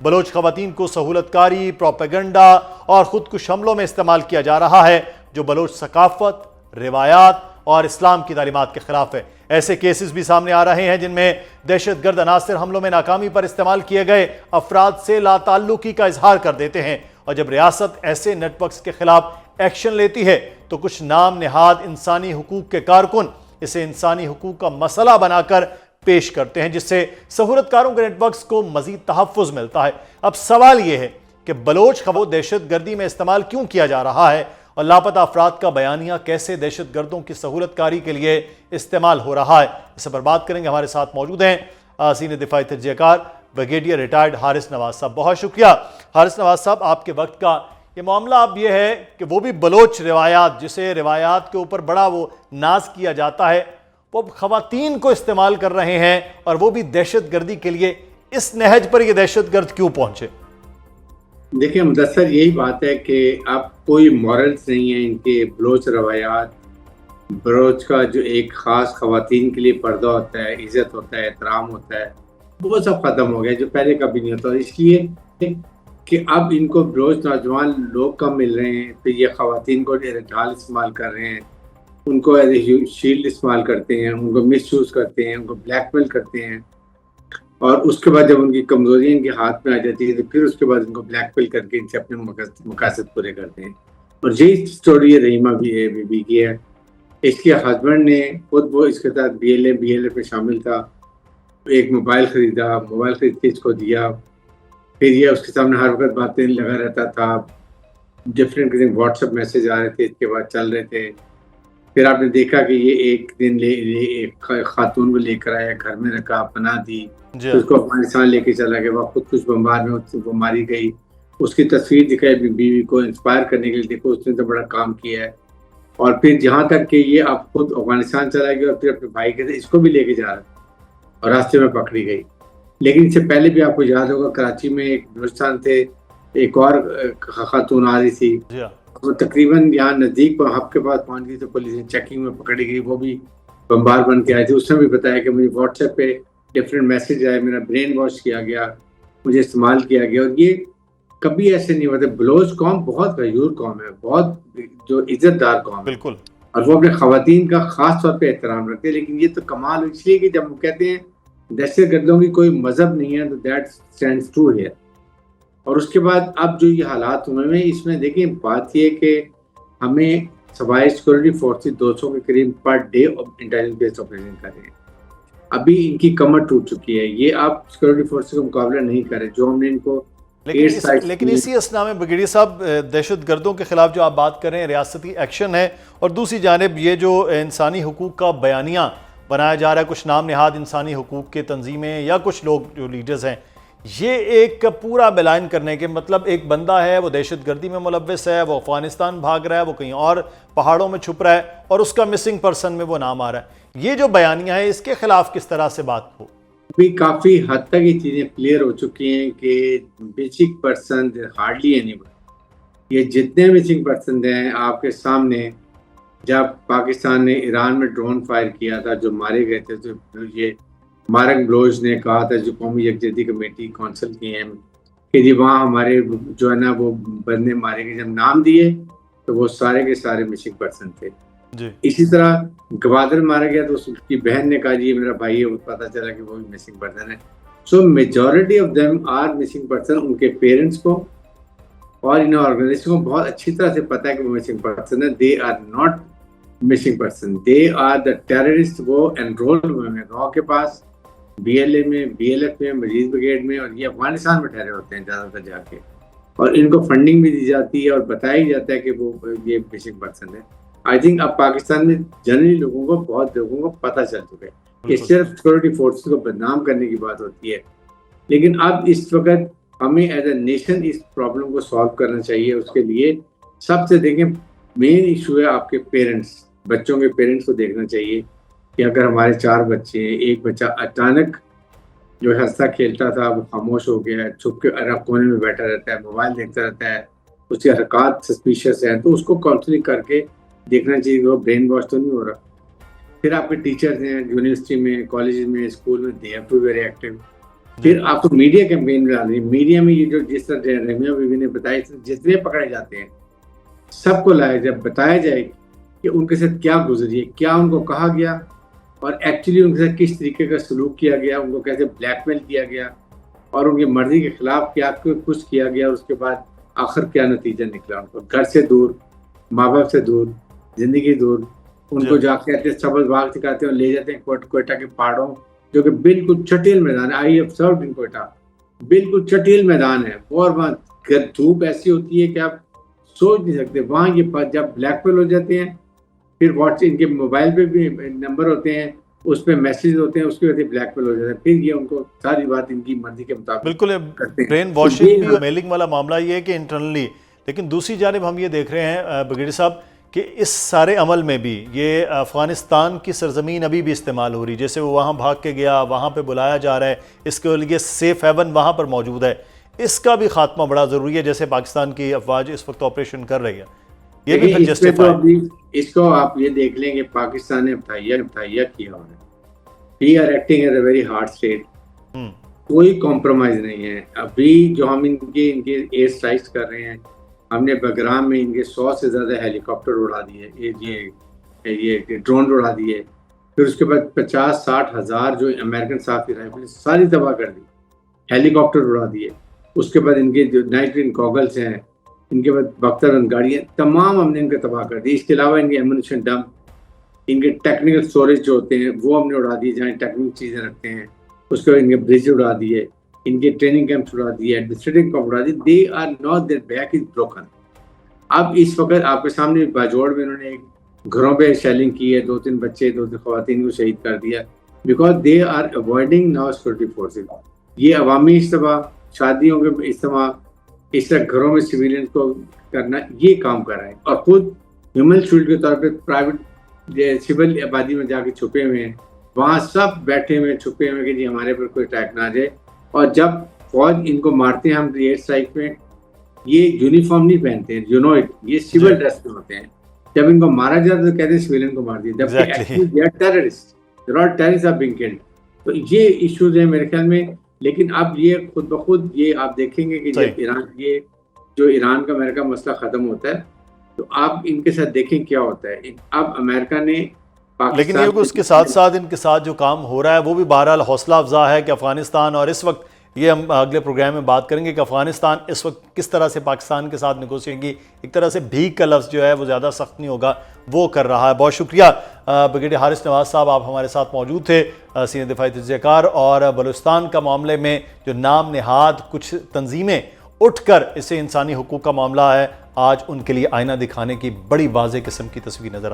Bloch खवातीन को सहूलतकारी, propaganda और खुदकुश हमलों में इस्तेमाल किया जा रहा है जो बलोच सकाफत, रिवायात और इस्लाम की तालीमात के खिलाफ है। ऐसे केसेस भी सामने आ रहे हैं जिनमें दहशतगर्द अनासर हमलों में नाकामी पर इस्तेमाल किए गए अफराद से लाताल्लुकी का इजहार कर देते हैं, और जब रियासत ऐसे नेटवर्क्स के खिलाफ एक्शन लेती है तो कुछ नाम निहाद इंसानी हुकूक के कारकुन इसे इंसानी हुकूक का मसला बनाकर पेश करते हैं, जिससे सहूलतकारों के नेटवर्क्स को मजीद तहफ़्फ़ुज़ मिलता है। अब सवाल यह है कि बलोच खबरों दहशतगर्दी में इस्तेमाल क्यों किया जा रहा है और लापता अफराद का बयानिया कैसे दहशतगर्दों की सहूलतकारी के लिए इस्तेमाल हो रहा है। इस पर बात करेंगे। हमारे साथ मौजूद हैं सीनियर दिफाई तजज़ियाकार ब्रिगेडियर रिटायर्ड हारिस नवाज साहब। बहुत शुक्रिया हारिस नवाज साहब, आपके वक्त का ये मामला अब यह है कि वो भी बलोच रिवायात, जिसे रिवायात के ऊपर बड़ा वो नाज किया जाता है, वो खवातीन को इस्तेमाल कर रहे हैं और वो भी दहशतगर्दी के लिए। इस नहज पर ये दहशतगर्द क्यों पहुंचे? देखिए मुदस्सर, यही बात है कि अब कोई मॉरल्स नहीं है इनके। बलोच रवायात, बलोच का जो एक ख़ास खवातीन के लिए पर्दा होता है, इज़्ज़त होता है, एहतराम होता है, वो सब ख़त्म हो गया जो पहले कभी नहीं होता। इसलिए कि अब इनको बलोच नौजवान लोग कम मिल रहे हैं तो ये खवातीन को ढाल इस्तेमाल कर रहे हैं, उनको एज ए शील्ड इस्तेमाल करते हैं, उनको मिसयूज़ करते हैं, उनको ब्लैकमेल करते हैं, और उसके बाद जब उनकी कमजोरियां इनके हाथ में आ जाती है तो फिर उसके बाद उनको ब्लैकमेल करके इनसे अपने मकासद पूरे करते हैं। और यही स्टोरी रहीमा बीबी की है। इसके हस्बैंड ने खुद वो इसके साथ BLF में शामिल था, एक मोबाइल खरीदा, मोबाइल खरीद के इसको दिया, फिर ये उसके सामने हर वक्त बातें लगा रहता था, डिफरेंट किस्म व्हाट्सएप मैसेज आ रहे थे, इसके बाद चल रहे थे। फिर आपने देखा कि ये एक दिन एक खातून को लेकर आया, घर में रखा, पनाह दी, तो उसको अफगानिस्तान लेके चला गया, वह खुद कुछ बम्बार में वो मारी गई। उसकी तस्वीर दिखाई बीवी को इंस्पायर करने के लिए, देखो उसने तो बड़ा काम किया है। और फिर जहाँ तक कि ये अब खुद अफगानिस्तान चला गया और फिर अपने भाई के साथ इसको भी लेके जा रहा था और रास्ते में पकड़ी गई। लेकिन इससे पहले भी आपको याद होगा कराची में एक बलूचिस्तान से एक और खातून आ रही थी, वो तकरीबन यहाँ नज़दीक हब के पास पहुंच गई तो पुलिस ने चेकिंग में पकड़ी गई। वो भी बम्बार बन के आए थे। उसने भी बताया कि मुझे व्हाट्सएप पे डिफरेंट मैसेज आए, मेरा ब्रेन वॉश किया गया, मुझे इस्तेमाल किया गया। और ये कभी ऐसे नहीं होता। बलोच कौम बहुत गयूर कौम है, बहुत जो इज्जतदार कौम है, बिल्कुल, और वो अपने खवातीन का खास तौर पे एहतराम रखते हैं। लेकिन ये तो कमाल इसलिए कि जब वो कहते हैं दहशतगर्दों की कोई मजहब नहीं है, तो दैट स्टैंड्स ट्रू हियर। और उसके बाद अब जो ये हालात हुए हैं, इसमें देखिए बात ये कि हमें सवाई सिक्योरिटी फोर्सेस 200 के करीब per day intelligence based operation कर रहे हैं। अभी इनकी कमर टूट चुकी है, ये आप सिक्योरिटी फोर्सेस का मुकाबला नहीं कर रहे जो हमने इनको। लेकिन इसी असना में ब्रिगेडियर साहब, दहशतगर्दों के खिलाफ जो आप बात कर रहे हैं रियासती एक्शन है, और दूसरी जानिब ये जो इंसानी हुकूक का बयानिया बनाया जा रहा है, कुछ नाम निहाद इंसानी हुकूक के तंजीमें या कुछ लोग जो लीडर्स हैं, ये एक पूरा बेलाइन करने के मतलब एक बंदा है वो दहशतगर्दी में मुलव्वस है, वो अफगानिस्तान भाग रहा है, वो कहीं और पहाड़ों में छुप रहा है और उसका मिसिंग पर्सन में वो नाम आ रहा है। ये जो बयानिया है इसके खिलाफ किस तरह से बात हो? भी काफ़ी हद तक ये चीज़ें क्लियर हो चुकी हैं कि मिसिंग पर्सन हार्डली एनीबडी। ये जितने मिसिंग पर्सन हैं आपके सामने, जब पाकिस्तान ने ईरान में ड्रोन फायर किया था, जो मारे गए थे, तो ये मार्क ब्लोच ने कहा था, जो कौमी यकजहती कमेटी कौंसिल की हैं, कि जी वहाँ हमारे जो है ना वो बंदे मारे गए। जब नाम दिए तो वो सारे के सारे मिसिंग पर्सन थे जी। इसी तरह गवादर मारा गया तो उसकी बहन ने कहा जी ये मेरा भाई है, वो पता चला कि वो भी मिसिंग पर्सन है। So majority of them are missing person. उनके पेरेंट्स को और इन ऑर्गेनाइजेशन को बहुत अच्छी तरह से पता है कि वो मिसिंग पर्सन है। They are not missing person, they are the terrorist. वो एनरोल्ड हुए हैं गाँव के पास, BLA में, BLF में, मजीद ब्रिगेड में, और ये अफगानिस्तान में ठहरे होते हैं ज़्यादातर जाके, और इनको फंडिंग भी दी जाती है और बताया जाता है कि वो ये मिसिंग पर्सन है। आई थिंक अब पाकिस्तान में जनरली लोगों को, बहुत लोगों को पता चल चुका है कि सिर्फ सिक्योरिटी फोर्सेस को बदनाम करने की बात होती है। लेकिन अब इस वक्त हमें एज ए नेशन इस प्रॉब्लम को सॉल्व करना चाहिए। उसके लिए सबसे देखें मेन इशू है आपके पेरेंट्स, बच्चों के पेरेंट्स को देखना चाहिए कि अगर हमारे 4 बच्चे हैं, एक बच्चा अचानक जो हंसता खेलता था वो खामोश हो गया है, छुप के कोने में बैठा रहता है, मोबाइल देखता रहता है, उसकी हरकत सस्पिशियस है, तो उसको काउंसलिंग करके देखना चाहिए कि वो ब्रेन वॉश तो नहीं हो रहा। फिर आपके टीचर्स हैं यूनिवर्सिटी में, कॉलेज में, स्कूल में, they have to be very active. फिर आपको मीडिया कैंपेन में डालनी है। मीडिया में ये जो जिस तरह रमिया बीबी ने बताया, जितने पकड़े जाते हैं सबको लाया जाए, बताया जाए कि उनके साथ क्या गुजरी है, क्या उनको कहा गया और एक्चुअली उनके साथ किस तरीके का सलूक किया गया, उनको कैसे ब्लैकमेल किया गया और उनकी मर्जी के खिलाफ क्या कुछ किया गया, और उसके बाद आखिर क्या नतीजा निकला। उनको घर से दूर, माँ बाप से दूर, जिंदगी दूर, उनको जाके कहते सबज बाग सिखाते हैं और ले जाते हैं कोयटा के पहाड़ों, जो कि बिल्कुल चटील मैदान है। I have served in Quetta, बिल्कुल चटील मैदान है और वहाँ धूप ऐसी होती है कि आप सोच नहीं सकते। वहाँ ये जब ब्लैकमेल हो जाते हैं, फिर व्हाट्सएप इनके मोबाइल पे भी नंबर होते हैं, उस पर मैसेज होते हैं, उसकी वजह से ब्लैकमेल हो जाता है। फिर ये उनको सारी बात इनकी मर्जी के मुताबिक बिल्कुल ब्रेन तो वॉशिंग भी, मेलिंग वाला मामला ये है कि इंटरनली। लेकिन दूसरी जानिब हम ये देख रहे हैं ब्रिगेडियर साहब कि इस सारे अमल में भी ये अफ़गानिस्तान की सरजमीन अभी भी इस्तेमाल हो रही, जैसे वो वहाँ भाग के गया, वहाँ पे बुलाया जा रहा है, इसके लिए सेफ हेवन वहाँ पर मौजूद है। इसका भी खात्मा बड़ा ज़रूरी है, जैसे पाकिस्तान की अफवाज इस वक्त ऑपरेशन कर रही है। ये भी फिर जस्टिफाई, इसको आप ये देख लें कि पाकिस्तान ने बधाइया किया हुआ है। We are acting as a very hard state, कोई कॉम्प्रोमाइज नहीं है। अभी जो हम इनके एयर स्ट्राइक्स कर रहे हैं, हमने बगराम में इनके 100 से ज़्यादा हेलीकॉप्टर उड़ा दिए, ये ड्रोन उड़ा दिए। फिर उसके बाद 50-60 हज़ार जो अमेरिकन साफी राइफल सारी तबाह कर दी, हेलीकॉप्टर उड़ा दिए। उसके बाद इनके जो नाइट विंग गॉगल्स हैं, इनके बाद बख्तरबंद गाड़ियाँ, तमाम हमने इनके तबाह कर दी। इसके अलावा इनके एमुनिशन डंप, इनके टेक्निकल स्टोरेज जो होते हैं वो हमने उड़ा दिए, जहाँ टेक्निकल चीज़ें रखते हैं। उसके बाद इनके ब्रिज उड़ा दिए, इनके ट्रेनिंग कैंप्स उड़ा दिए, एडमिनिस्ट्रेटिव कैंप उड़ा दिए। They are not, there back is broken. अब इस वक्त आपके सामने बाजौड़ में इन्होंने एक घरों पे शेलिंग की है, 2-3 बच्चे 2-3 खवातीन को शहीद कर दिया, because they are avoiding now security forces. ये अवामी इज्तिमा, शादियों के इज्तिमा, इस तरह घरों में सिविलियन को करना, ये काम कर रहे हैं और खुद ह्यूमन शील्ड के तौर पर प्राइवेट सिविल आबादी में जाके छुपे हुए हैं। वहाँ सब बैठे हुए छुपे हुए कि जी हमारे पर कोई अटैक ना आ जाए। और जब फौज इनको मारते हैं हम एयर स्ट्राइक में, ये यूनिफॉर्म नहीं पहनते हैं, यू नो इट, ये सिविल ड्रेस में होते हैं। जब इनको मारा जाता है तो कहते हैं सिविलियन को मार दिया, जबकि they are terrorist, they are terrorist are being killed. तो ये इश्यूज है मेरे ख्याल में। लेकिन अब ये खुद ब खुद ये आप देखेंगे कि जब ईरान का अमेरिका मसला खत्म होता है तो आप इनके साथ देखें क्या होता है। अब अमेरिका ने, लेकिन ये उसके साथ साथ इनके साथ जो काम हो रहा है वो भी बहरहाल हौसला अफजा है कि अफगानिस्तान, और इस वक्त ये हम अगले प्रोग्राम में बात करेंगे कि अफगानिस्तान इस वक्त किस तरह से पाकिस्तान के साथ नेगोशिएशन की, एक तरह से भीख का लफ्ज़ जो है वो ज़्यादा सख्त नहीं होगा, वो कर रहा है। बहुत शुक्रिया ब्रिगेडियर हारिस नवाज साहब, आप हमारे साथ मौजूद थे, सीनियर दिफाई तजज़ियाकार। और बलूचिस्तान का मामले में जो नाम नहाद कुछ तंजीमें उठकर इससे इंसानी हुकूक का मामला है, आज उनके लिए आईना दिखाने की बड़ी वाज़ेह किस्म की तस्वीर नज़र